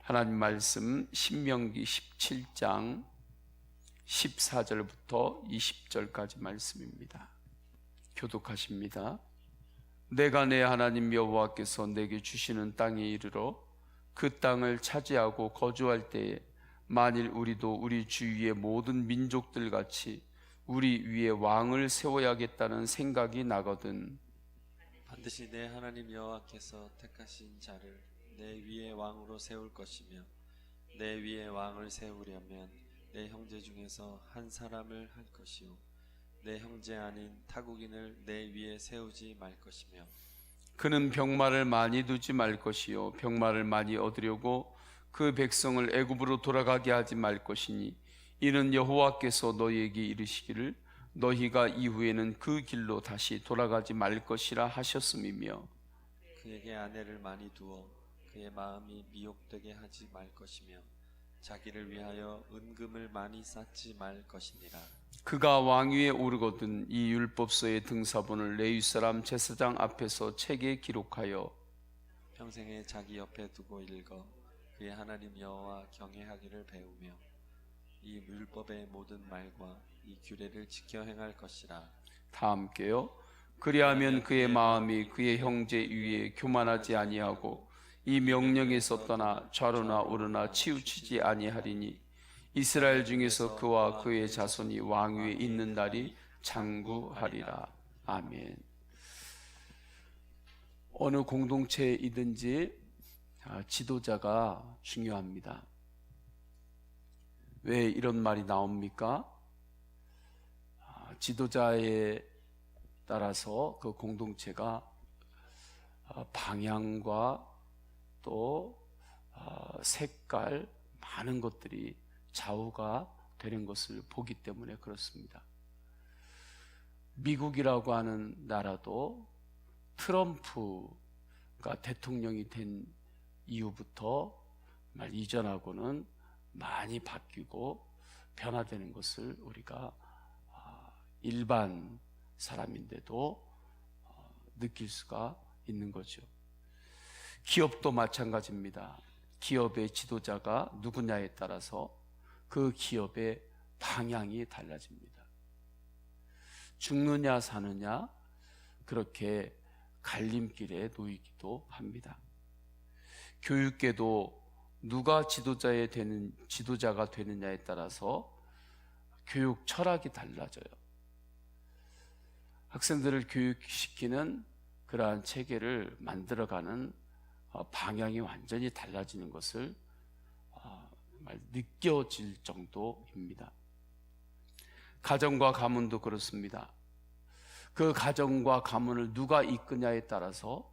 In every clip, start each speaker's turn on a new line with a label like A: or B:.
A: 하나님 말씀 신명기 17장 14절부터 20절까지 말씀입니다. 교독하십니다. 내가 내 하나님 여호와께서 내게 주시는 땅에 이르러 그 땅을 차지하고 거주할 때에 만일 우리도 우리 주위의 모든 민족들 같이 우리 위에 왕을 세워야겠다는 생각이 나거든.
B: 반드시 내 하나님 여호와께서 택하신 자를 내 위에 왕으로 세울 것이며 내 위에 왕을 세우려면 내 형제 중에서 한 사람을 할 것이요 내 형제 아닌 타국인을 내 위에 세우지 말 것이며
A: 그는 병마를 많이 두지 말 것이요 병마를 많이 얻으려고 그 백성을 애굽으로 돌아가게 하지 말 것이니 이는 여호와께서 너희에게 이르시기를 너희가 이후에는 그 길로 다시 돌아가지 말 것이라 하셨음이며
B: 그에게 아내를 많이 두어 그의 마음이 미혹되게 하지 말 것이며 자기를 위하여 은금을 많이 쌓지 말 것이니라.
A: 그가 왕위에 오르거든 이 율법서의 등사본을 레위 사람 제사장 앞에서 책에 기록하여
B: 평생에 자기 옆에 두고 읽어 그의 하나님 여호와 경외하기를 배우며 이 율법의 모든 말과 이 규례를 지켜 행할 것이라.
A: 다 함께요. 그리하면 그의 마음이 그의 형제 위에 교만하지 아니하고 이 명령에서 떠나 좌로나 우로나 치우치지 아니하리니 이스라엘 중에서 그와 그의 자손이 왕위에 있는 날이 장구하리라. 아멘. 어느 공동체이든지 지도자가 중요합니다. 왜 이런 말이 나옵니까? 지도자에 따라서 그 공동체가 방향과 또 색깔 많은 것들이 좌우가 되는 것을 보기 때문에 그렇습니다. 미국이라고 하는 나라도 트럼프가 대통령이 된 이후부터 이전하고는 많이 바뀌고 변화되는 것을 우리가 일반 사람인데도 느낄 수가 있는 거죠. 기업도 마찬가지입니다. 기업의 지도자가 누구냐에 따라서 그 기업의 방향이 달라집니다. 죽느냐 사느냐 그렇게 갈림길에 놓이기도 합니다. 교육계도 누가 지도자가 되느냐에 따라서 교육 철학이 달라져요. 학생들을 교육시키는 그러한 체계를 만들어가는 방향이 완전히 달라지는 것을 느껴질 정도입니다. 가정과 가문도 그렇습니다. 그 가정과 가문을 누가 이끄냐에 따라서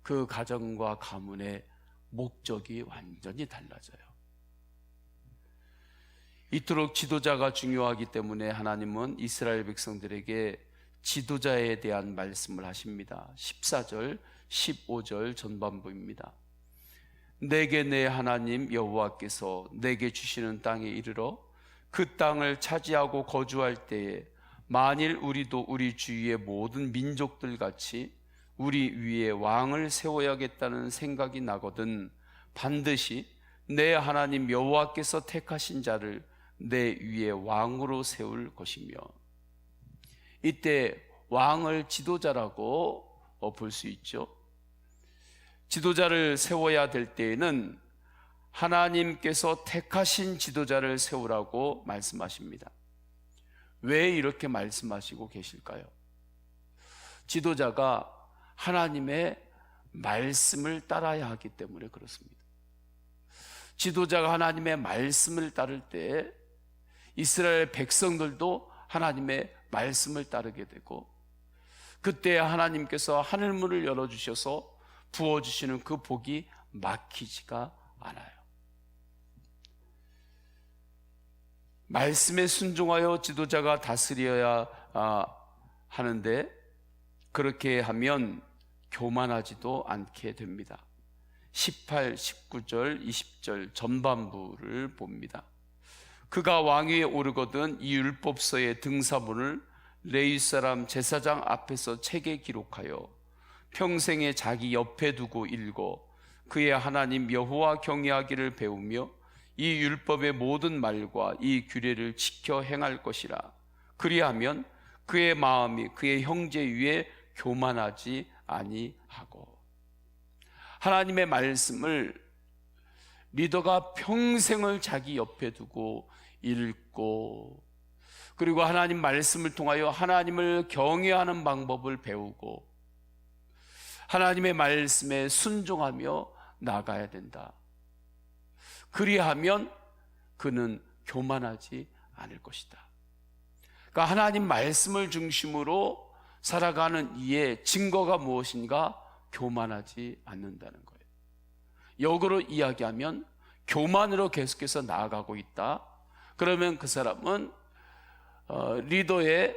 A: 그 가정과 가문의 목적이 완전히 달라져요. 이토록 지도자가 중요하기 때문에 하나님은 이스라엘 백성들에게 지도자에 대한 말씀을 하십니다. 14절, 15절 전반부입니다. 내게 내 하나님 여호와께서 내게 주시는 땅에 이르러 그 땅을 차지하고 거주할 때에 만일 우리도 우리 주위의 모든 민족들 같이 우리 위에 왕을 세워야겠다는 생각이 나거든 반드시 내 하나님 여호와께서 택하신 자를 내 위에 왕으로 세울 것이며 이때 왕을 지도자라고 볼 수 있죠. 지도자를 세워야 될 때에는 하나님께서 택하신 지도자를 세우라고 말씀하십니다. 왜 이렇게 말씀하시고 계실까요? 지도자가 하나님의 말씀을 따라야 하기 때문에 그렇습니다. 지도자가 하나님의 말씀을 따를 때 이스라엘 백성들도 하나님의 말씀을 따르게 되고 그때 하나님께서 하늘문을 열어주셔서 부어주시는 그 복이 막히지가 않아요. 말씀에 순종하여 지도자가 다스려야 하는데 그렇게 하면 교만하지도 않게 됩니다. 18, 19절, 20절 전반부를 봅니다. 그가 왕위에 오르거든 이 율법서의 등사본을 레위 사람 제사장 앞에서 책에 기록하여 평생에 자기 옆에 두고 읽어 그의 하나님 여호와 경외하기를 배우며 이 율법의 모든 말과 이 규례를 지켜 행할 것이라. 그리하면 그의 마음이 그의 형제 위에 교만하지 아니하고. 하나님의 말씀을 리더가 평생을 자기 옆에 두고 읽고, 그리고 하나님 말씀을 통하여 하나님을 경외하는 방법을 배우고 하나님의 말씀에 순종하며 나가야 된다. 그리하면 그는 교만하지 않을 것이다. 그러니까 하나님 말씀을 중심으로 살아가는 이의 증거가 무엇인가? 교만하지 않는다는 거예요. 역으로 이야기하면 교만으로 계속해서 나아가고 있다. 그러면 그 사람은 리더의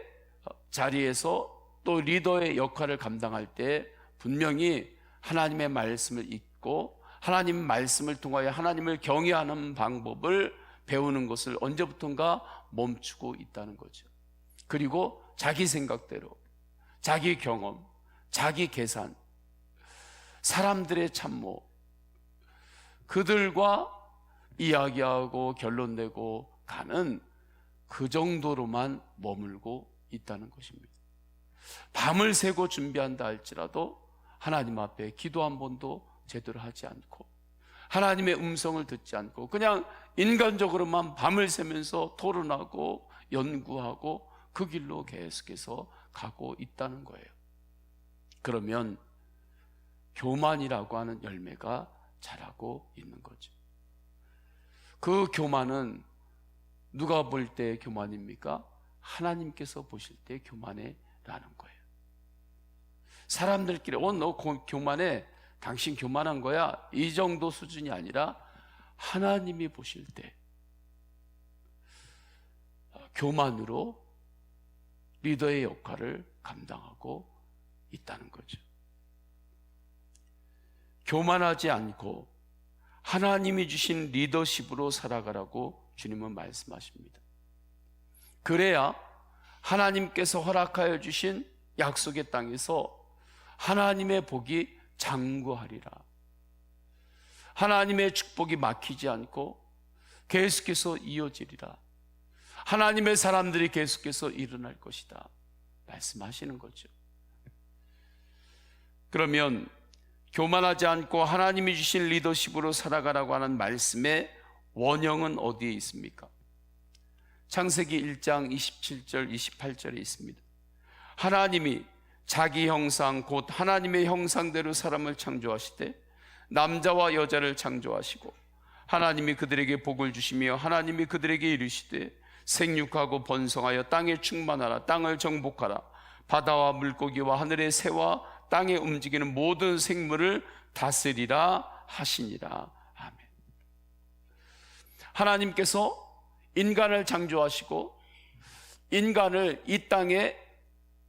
A: 자리에서 또 리더의 역할을 감당할 때 분명히 하나님의 말씀을 읽고 하나님 말씀을 통하여 하나님을 경외하는 방법을 배우는 것을 언제부턴가 멈추고 있다는 거죠. 그리고 자기 생각대로, 자기 경험, 자기 계산, 사람들의 참모, 그들과 이야기하고 결론 내고 가는 그 정도로만 머물고 있다는 것입니다. 밤을 새고 준비한다 할지라도 하나님 앞에 기도 한 번도 제대로 하지 않고 하나님의 음성을 듣지 않고 그냥 인간적으로만 밤을 새면서 토론하고 연구하고 그 길로 계속해서 가고 있다는 거예요. 그러면 교만이라고 하는 열매가 자라고 있는 거죠. 그 교만은 누가 볼 때 교만입니까? 하나님께서 보실 때 교만해라는 거예요. 사람들끼리 너 교만해, 당신 교만한 거야, 이 정도 수준이 아니라 하나님이 보실 때 교만으로 리더의 역할을 감당하고 있다는 거죠. 교만하지 않고 하나님이 주신 리더십으로 살아가라고 주님은 말씀하십니다. 그래야 하나님께서 허락하여 주신 약속의 땅에서 하나님의 복이 장구하리라. 하나님의 축복이 막히지 않고 계속해서 이어지리라. 하나님의 사람들이 계속해서 일어날 것이다 말씀하시는 거죠. 그러면 교만하지 않고 하나님이 주신 리더십으로 살아가라고 하는 말씀의 원형은 어디에 있습니까? 창세기 1장 27절 28절에 있습니다. 하나님이 자기 형상 곧 하나님의 형상대로 사람을 창조하시되 남자와 여자를 창조하시고 하나님이 그들에게 복을 주시며 하나님이 그들에게 이르시되 생육하고 번성하여 땅에 충만하라. 땅을 정복하라. 바다와 물고기와 하늘의 새와 땅에 움직이는 모든 생물을 다스리라 하시니라. 아멘. 하나님께서 인간을 창조하시고 인간을 이 땅에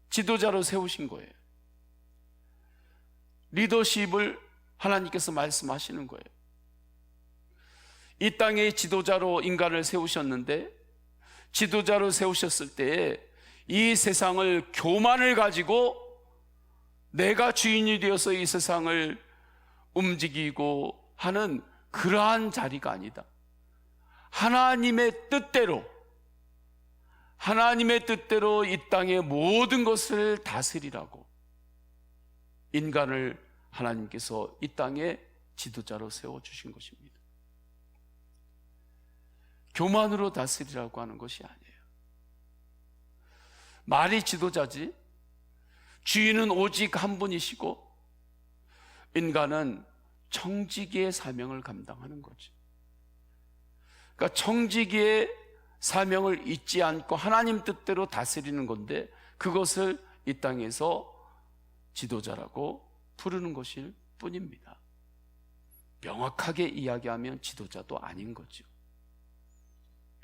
A: 지도자로 세우신 거예요. 리더십을 하나님께서 말씀하시는 거예요. 이 땅의 지도자로 인간을 세우셨는데, 지도자로 세우셨을 때에 이 세상을 교만을 가지고 내가 주인이 되어서 이 세상을 움직이고 하는 그러한 자리가 아니다. 하나님의 뜻대로 이 땅의 모든 것을 다스리라고 인간을 하나님께서 이 땅에 지도자로 세워주신 것입니다. 교만으로 다스리라고 하는 것이 아니에요. 말이 지도자지 주인은 오직 한 분이시고 인간은 청지기의 사명을 감당하는 거죠. 그러니까 청지기의 사명을 잊지 않고 하나님 뜻대로 다스리는 건데 그것을 이 땅에서 지도자라고 부르는 것일 뿐입니다. 명확하게 이야기하면 지도자도 아닌 거죠.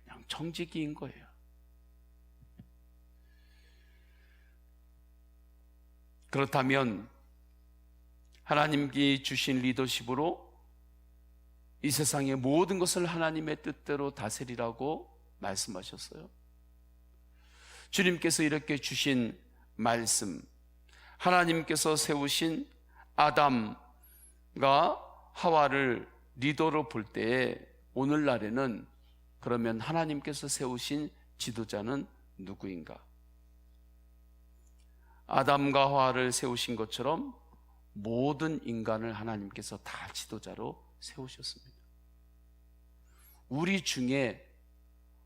A: 그냥 청지기인 거예요. 그렇다면 하나님께 주신 리더십으로 이 세상의 모든 것을 하나님의 뜻대로 다스리라고 말씀하셨어요. 주님께서 이렇게 주신 말씀, 하나님께서 세우신 아담과 하와를 리더로 볼 때에 오늘날에는 그러면 하나님께서 세우신 지도자는 누구인가? 아담과 하와를 세우신 것처럼 모든 인간을 하나님께서 다 지도자로 세우셨습니다. 우리 중에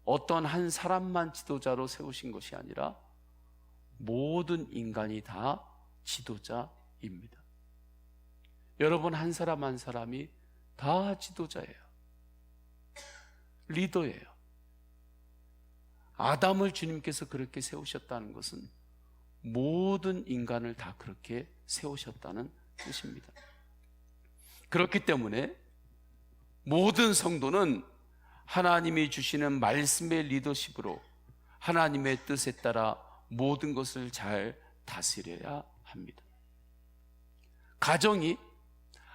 A: 어떤 한 사람만 지도자로 세우신 것이 아니라 모든 인간이 다 지도자입니다. 여러분 한 사람 한 사람이 다 지도자예요. 리더예요. 아담을 주님께서 그렇게 세우셨다는 것은 모든 인간을 다 그렇게 세우셨다는 뜻입니다. 그렇기 때문에 모든 성도는 하나님이 주시는 말씀의 리더십으로 하나님의 뜻에 따라 모든 것을 잘 다스려야 합니다. 가정이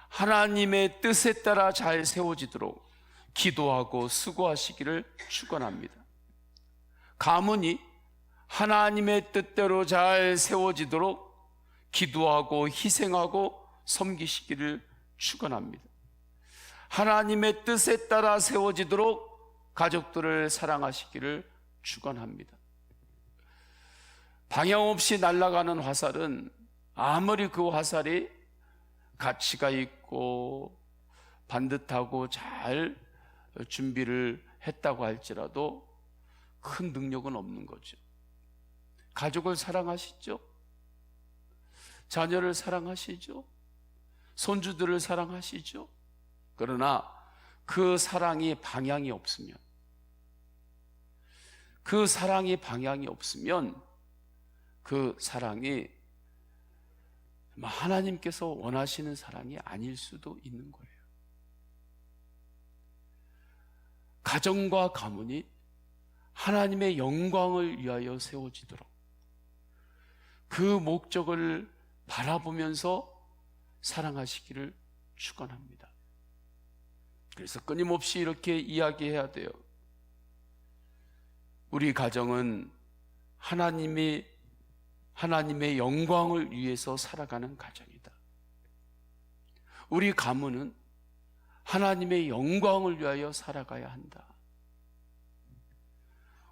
A: 하나님의 뜻에 따라 잘 세워지도록 기도하고 수고하시기를 축원합니다. 가문이 하나님의 뜻대로 잘 세워지도록 기도하고 희생하고 섬기시기를 축원합니다. 하나님의 뜻에 따라 세워지도록 가족들을 사랑하시기를 축원합니다. 방향 없이 날아가는 화살은 아무리 그 화살이 가치가 있고 반듯하고 잘 준비를 했다고 할지라도 큰 능력은 없는 거죠. 가족을 사랑하시죠? 자녀를 사랑하시죠? 손주들을 사랑하시죠? 그러나 그 사랑이 방향이 없으면, 그 사랑이 방향이 없으면 그 사랑이 하나님께서 원하시는 사랑이 아닐 수도 있는 거예요. 가정과 가문이 하나님의 영광을 위하여 세워지도록 그 목적을 바라보면서 사랑하시기를 축원합니다. 그래서 끊임없이 이렇게 이야기해야 돼요. 우리 가정은 하나님의 영광을 위해서 살아가는 가정이다. 우리 가문은 하나님의 영광을 위하여 살아가야 한다.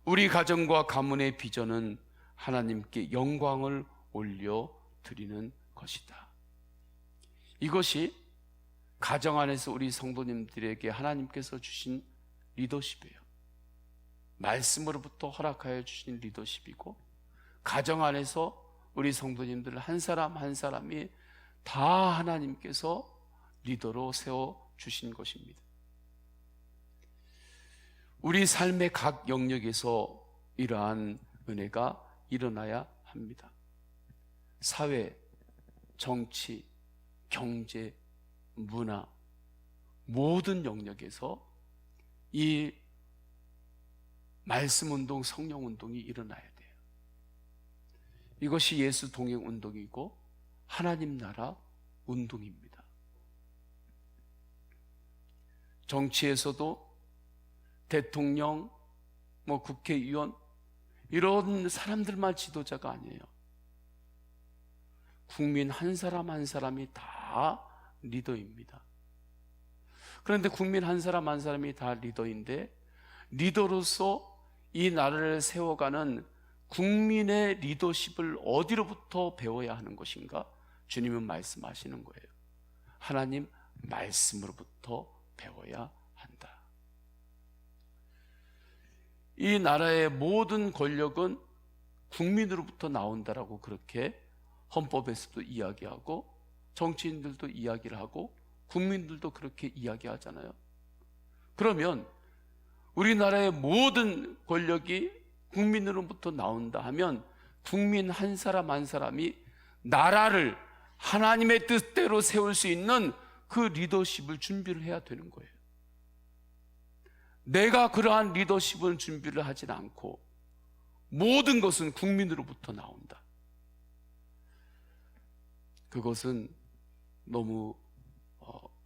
A: 우리 가정과 가문의 비전은 하나님께 영광을 올려드리는 것이다. 이것이 가정 안에서 우리 성도님들에게 하나님께서 주신 리더십이에요. 말씀으로부터 허락하여 주신 리더십이고, 가정 안에서 우리 성도님들 한 사람 한 사람이 다 하나님께서 리더로 세워주신 것입니다. 우리 삶의 각 영역에서 이러한 은혜가 일어나야 합니다. 사회, 정치, 경제, 문화, 모든 영역에서 이 말씀운동, 성령운동이 일어나야 돼요. 이것이 예수 동행운동이고 하나님 나라 운동입니다. 정치에서도 대통령, 국회의원 이런 사람들만 지도자가 아니에요. 국민 한 사람 한 사람이 다 리더입니다. 그런데 국민 한 사람 한 사람이 다 리더인데, 리더로서 이 나라를 세워가는 국민의 리더십을 어디로부터 배워야 하는 것인가? 주님은 말씀하시는 거예요. 하나님 말씀으로부터 배워야 한다. 이 나라의 모든 권력은 국민으로부터 나온다라고 그렇게 헌법에서도 이야기하고 정치인들도 이야기를 하고 국민들도 그렇게 이야기하잖아요. 그러면 우리나라의 모든 권력이 국민으로부터 나온다 하면 국민 한 사람 한 사람이 나라를 하나님의 뜻대로 세울 수 있는 그 리더십을 준비를 해야 되는 거예요. 내가 그러한 리더십을 준비를 하진 않고 모든 것은 국민으로부터 나온다. 그것은 너무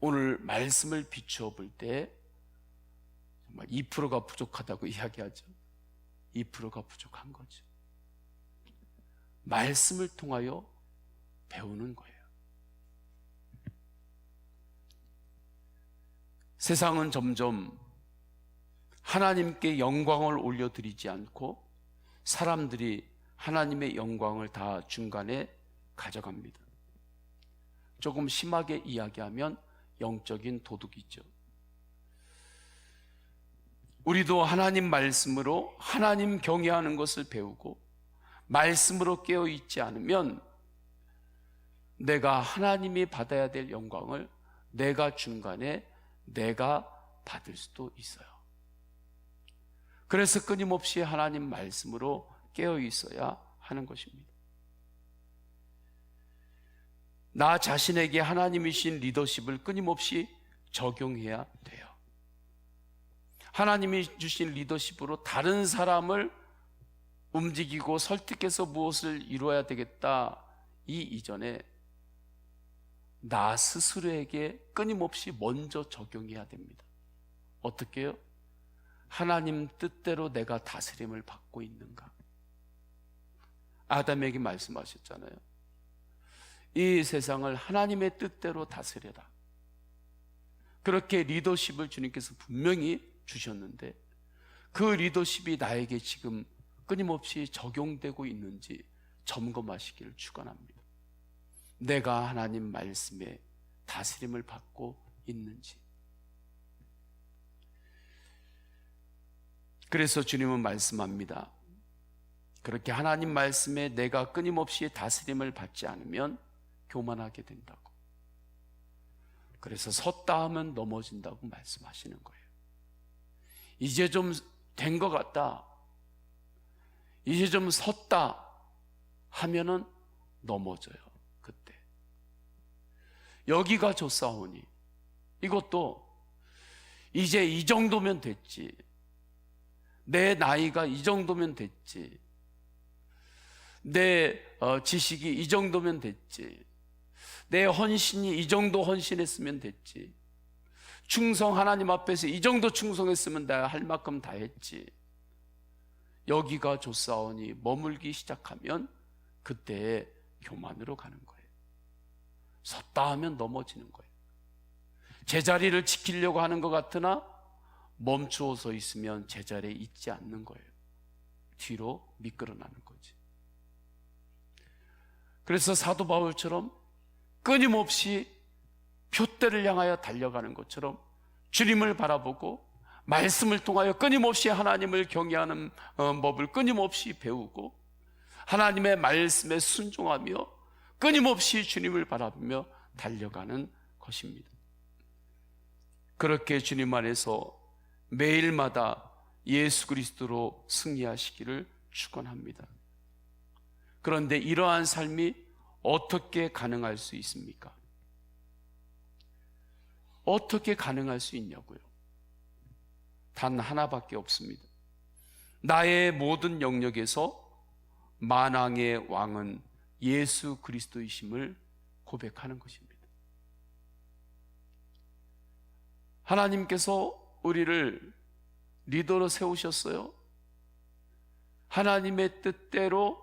A: 오늘 말씀을 비추어 볼 때 정말 2%가 부족하다고 이야기하죠. 2%가 부족한 거죠. 말씀을 통하여 배우는 거예요. 세상은 점점 하나님께 영광을 올려드리지 않고 사람들이 하나님의 영광을 다 중간에 가져갑니다. 조금 심하게 이야기하면 영적인 도둑이죠. 우리도 하나님 말씀으로 하나님 경외하는 것을 배우고 말씀으로 깨어있지 않으면 내가 하나님이 받아야 될 영광을 내가 중간에 내가 받을 수도 있어요. 그래서 끊임없이 하나님 말씀으로 깨어있어야 하는 것입니다. 나 자신에게 하나님이신 리더십을 끊임없이 적용해야 돼요. 하나님이 주신 리더십으로 다른 사람을 움직이고 설득해서 무엇을 이루어야 되겠다, 이 이전에 나 스스로에게 끊임없이 먼저 적용해야 됩니다. 어떻게 해요? 하나님 뜻대로 내가 다스림을 받고 있는가? 아담에게 말씀하셨잖아요. 이 세상을 하나님의 뜻대로 다스려라. 그렇게 리더십을 주님께서 분명히 주셨는데 그 리더십이 나에게 지금 끊임없이 적용되고 있는지 점검하시기를 축원합니다. 내가 하나님 말씀에 다스림을 받고 있는지. 그래서 주님은 말씀합니다. 그렇게 하나님 말씀에 내가 끊임없이 다스림을 받지 않으면 교만하게 된다고. 그래서 섰다 하면 넘어진다고 말씀하시는 거예요. 이제 좀 된 것 같다, 이제 좀 섰다 하면은 넘어져요. 그때 여기가 좋사오니, 이것도 이제 이 정도면 됐지, 내 나이가 이 정도면 됐지, 내 지식이 이 정도면 됐지, 내 헌신이 이 정도 헌신했으면 됐지, 충성 하나님 앞에서 이 정도 충성했으면 다 할 만큼 다 했지, 여기가 좋사오니 머물기 시작하면 그때 교만으로 가는 거예요. 섰다 하면 넘어지는 거예요. 제자리를 지키려고 하는 것 같으나 멈추어 서 있으면 제자리에 있지 않는 거예요. 뒤로 미끄러나는 거지. 그래서 사도 바울처럼 끊임없이 표대를 향하여 달려가는 것처럼 주님을 바라보고 말씀을 통하여 끊임없이 하나님을 경외하는 법을 끊임없이 배우고 하나님의 말씀에 순종하며 끊임없이 주님을 바라보며 달려가는 것입니다. 그렇게 주님 안에서 매일마다 예수 그리스도로 승리하시기를 축원합니다. 그런데 이러한 삶이 어떻게 가능할 수 있습니까? 어떻게 가능할 수 있냐고요? 단 하나밖에 없습니다. 나의 모든 영역에서 만왕의 왕은 예수 그리스도이심을 고백하는 것입니다. 하나님께서 우리를 리더로 세우셨어요. 하나님의 뜻대로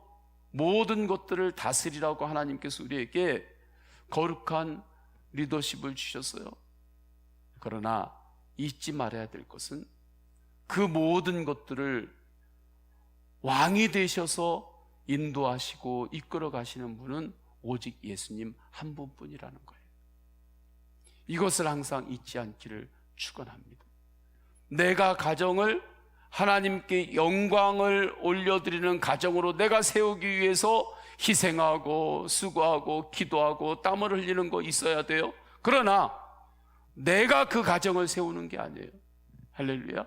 A: 모든 것들을 다스리라고 하나님께서 우리에게 거룩한 리더십을 주셨어요. 그러나 잊지 말아야 될 것은 그 모든 것들을 왕이 되셔서 인도하시고 이끌어 가시는 분은 오직 예수님 한 분뿐이라는 거예요. 이것을 항상 잊지 않기를 축원합니다. 내가 가정을 하나님께 영광을 올려드리는 가정으로 내가 세우기 위해서 희생하고 수고하고 기도하고 땀을 흘리는 거 있어야 돼요. 그러나 내가 그 가정을 세우는 게 아니에요. 할렐루야.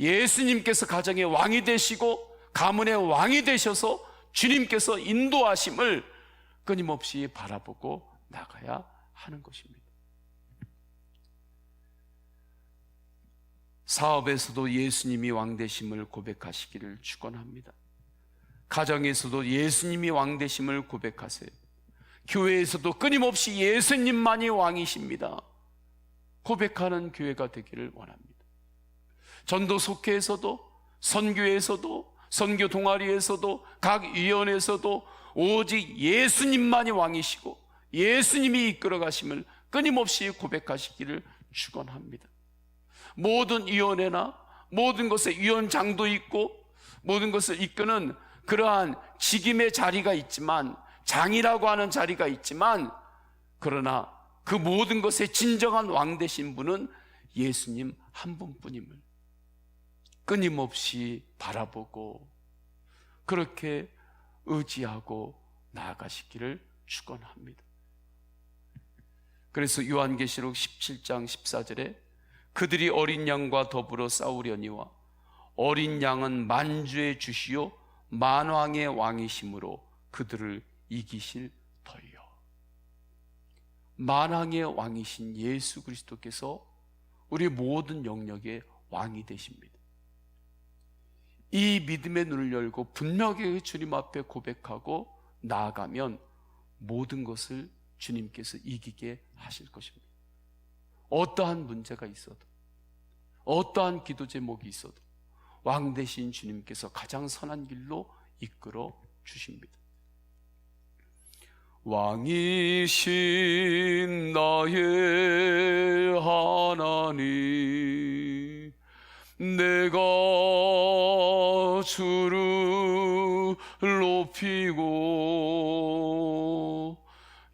A: 예수님께서 가정의 왕이 되시고 가문의 왕이 되셔서 주님께서 인도하심을 끊임없이 바라보고 나가야 하는 것입니다. 사업에서도 예수님이 왕 되심을 고백하시기를 축원합니다. 가정에서도 예수님이 왕 되심을 고백하세요. 교회에서도 끊임없이 예수님만이 왕이십니다. 고백하는 교회가 되기를 원합니다. 전도 속회에서도, 선교에서도, 선교 동아리에서도, 각 위원회에서도 오직 예수님만이 왕이시고 예수님이 이끌어 가심을 끊임없이 고백하시기를 축원합니다. 모든 위원회나 모든 것에 위원장도 있고 모든 것을 이끄는 그러한 직임의 자리가 있지만, 장이라고 하는 자리가 있지만, 그러나 그 모든 것의 진정한 왕 되신 분은 예수님 한 분뿐임을 끊임없이 바라보고 그렇게 의지하고 나아가시기를 축원합니다. 그래서 요한계시록 17장 14절에 그들이 어린 양과 더불어 싸우려니와 어린 양은 만주의 주시요 만왕의 왕이심으로 그들을 이기실 터이요. 만왕의 왕이신 예수 그리스도께서 우리 모든 영역의 왕이 되십니다. 이 믿음의 눈을 열고 분명하게 주님 앞에 고백하고 나아가면 모든 것을 주님께서 이기게 하실 것입니다. 어떠한 문제가 있어도, 어떠한 기도 제목이 있어도 왕 되신 주님께서 가장 선한 길로 이끌어 주십니다. 왕이신 나의 하나님, 내가 주를 높이고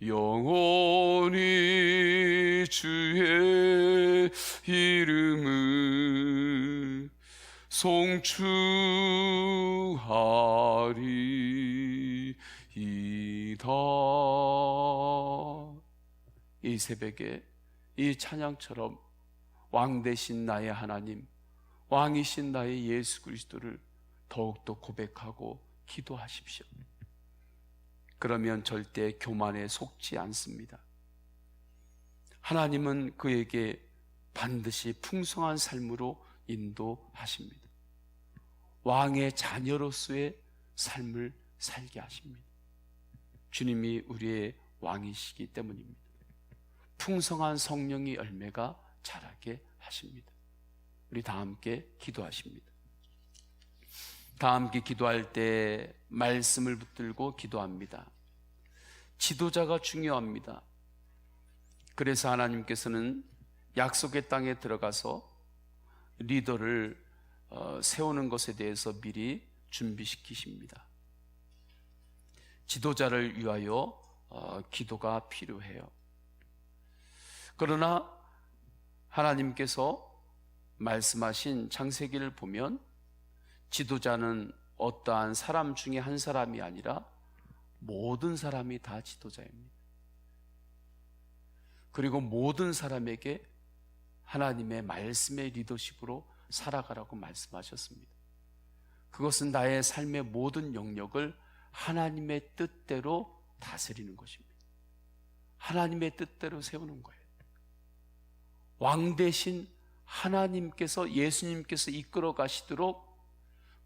A: 영원히 주의 이름을 송축하리이다. 이 새벽에 이 찬양처럼 왕 되신 나의 하나님, 왕이신 나의 예수 그리스도를 더욱더 고백하고 기도하십시오. 그러면 절대 교만에 속지 않습니다. 하나님은 그에게 반드시 풍성한 삶으로 인도하십니다. 왕의 자녀로서의 삶을 살게 하십니다. 주님이 우리의 왕이시기 때문입니다. 풍성한 성령의 열매가 자라게 하십니다. 우리 다 함께 기도하십니다. 다 함께 기도할 때 말씀을 붙들고 기도합니다. 지도자가 중요합니다. 그래서 하나님께서는 약속의 땅에 들어가서 리더를 세우는 것에 대해서 미리 준비시키십니다. 지도자를 위하여 기도가 필요해요. 그러나 하나님께서 말씀하신 창세기를 보면 지도자는 어떠한 사람 중에 한 사람이 아니라 모든 사람이 다 지도자입니다. 그리고 모든 사람에게 하나님의 말씀의 리더십으로 살아가라고 말씀하셨습니다. 그것은 나의 삶의 모든 영역을 하나님의 뜻대로 다스리는 것입니다. 하나님의 뜻대로 세우는 거예요. 왕 대신 하나님께서, 예수님께서 이끌어 가시도록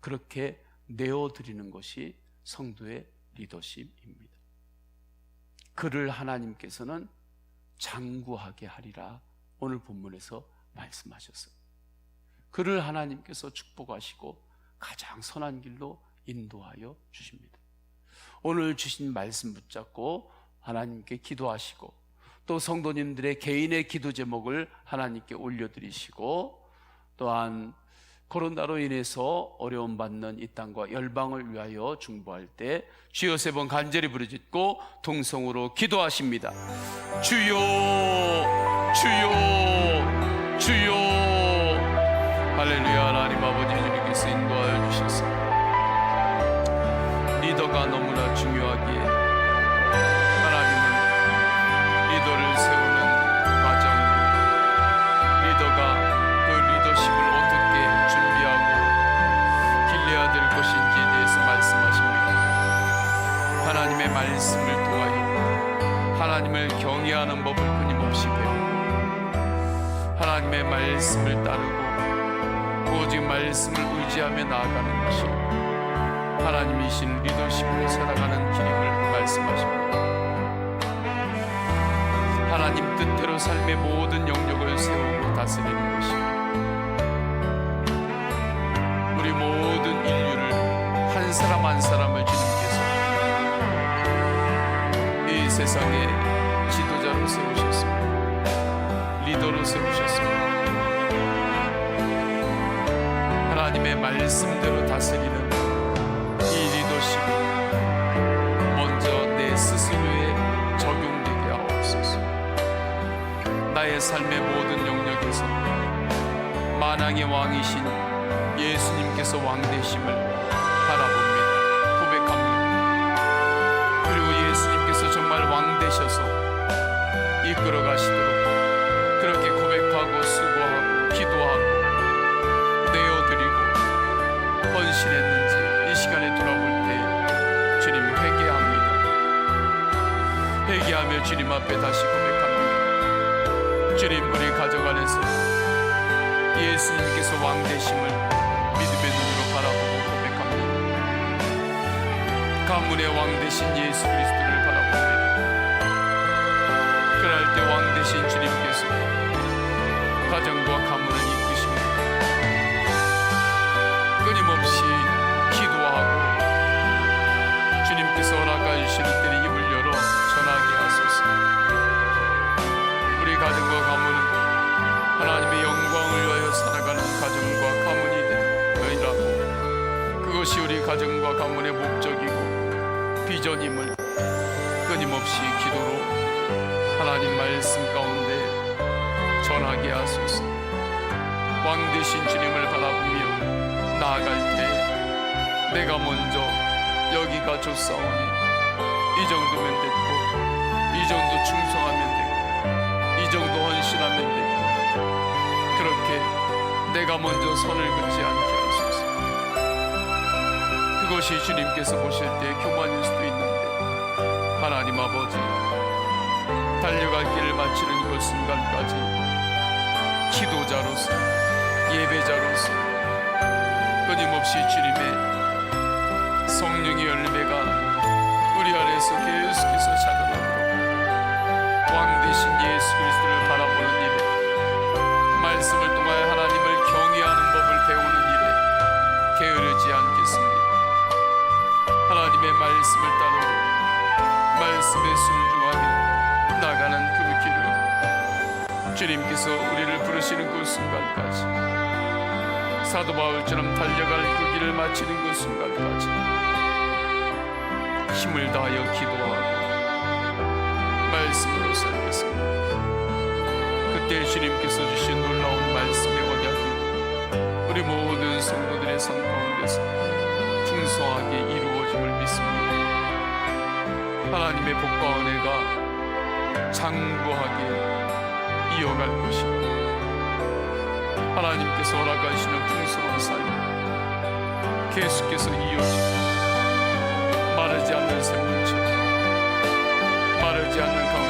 A: 그렇게 내어드리는 것이 성도의 리더십입니다. 그를 하나님께서는 장구하게 하리라 오늘 본문에서 말씀하셨어요. 그를 하나님께서 축복하시고 가장 선한 길로 인도하여 주십니다. 오늘 주신 말씀 붙잡고 하나님께 기도하시고 또 성도님들의 개인의 기도 제목을 하나님께 올려드리시고 또한 코로나로 인해서 어려움 받는 이 땅과 열방을 위하여 중보할 때 주여 세 번 간절히 부르짖고 동성으로 기도하십니다. 주여 주여 주여. 할렐루야. 하나님 아버지 주님께서 인도하여 주셔서 리더가 너무나 중요하기에 하나님은 리더를 세우는 과정, 리더가 그 리더십을 어떻게 준비하고 길러야 될 것인지에 대해서 말씀하십니다. 하나님의 말씀을 통하여 하나님을 경외하는 법을 끊임없이 배우고 하나님의 말씀을 따르고 오직 말씀을 의지하며 나아가는 것이 하나님이신 리더십으로 살아가는 길임을 말씀하십니다. 하나님 뜻대로 삶의 모든 영역을 세우고 다스리는 것이 우리 모든 인류를 한 사람 한 사람을 주님께서 이 세상의 지도자로 세우셨습니다. 리더 리더로 세우셨습니다. 하나님의 말씀대로 다스리는 이 리더십 먼저 내 스스로에 적용되게 하옵소서. 나의 삶의 모든 영역에서 만왕의 왕이신 예수님께서 왕 되심을 바라봅니다. 고백합니다. 그리고 예수님께서 정말 왕 되셔서 이끌어 가시도록 그렇게 고백하고 수고하고 기도하고 내어드리고 헌신했는지 이 시간에 돌아볼 때 주님 회개합니다. 회개하며 주님 앞에 다시 고백합니다. 주님, 우리 가정 안에서 예수님께서 왕 되심을 믿음의 눈으로 바라보고 고백합니다. 가문의 왕 되신 예수 그리스도를 바라봅니다. 그럴 때 왕 되신 주님께서 가정과 가문을 이끄십니다. 끊임없이 기도하고 주님께서 허락해 주시는 때에 입을 열어 전하게 하소서. 우리 가정과 가문은 하나님의 영광을 위하여 살아가는 가정과 가문이 되리라고, 그것이 우리 가정과 가문의 목적이고 비전임을 끊임없이 기도로 하나님 말씀 가운데 전하게 하소서. 왕 되신 주님을 바라보며 나아갈 때 내가 먼저 여기가 좋사오니 이 정도면 됐고, 이 정도 충성하면 됐고, 이 정도 헌신하면 됐고, 그렇게 내가 먼저 선을 긋지 않게 하소서. 그것이 주님께서 보실 때 교만일 수도 있는데, 하나님 아버지, 달려갈 길을 마치는 그 순간까지 기도자로서 예배자로서 끊임없이 주님의 성령의 열매가 우리 안에서 계속해서 자라나도록 왕 되신 예수 그리스도를 바라보는 일에, 말씀을 통하여 하나님을 경외하는 법을 배우는 일에 게으르지 않겠습니다. 하나님의 말씀을 따르고 말씀에 순종하며 나가는 그 길을 주님께서 우리를 부르시는 그 순간까지, 사도 바울처럼 달려갈 그 길을 마치는 그 순간까지 힘을 다하여 기도하고 말씀으로 살겠습니다. 그때 주님께서 주신 놀라운 말씀의 언약이 우리 모든 성도들의 삶 가운데서 풍성하게 이루어짐을 믿습니다. 하나님의 복과 은혜가 장구하게 이어갈 것이고, 하나님께서 허락하시는 풍성한 삶 계속해서 이어지고, 마르지 않는 샘물처럼, 마르지 않는 강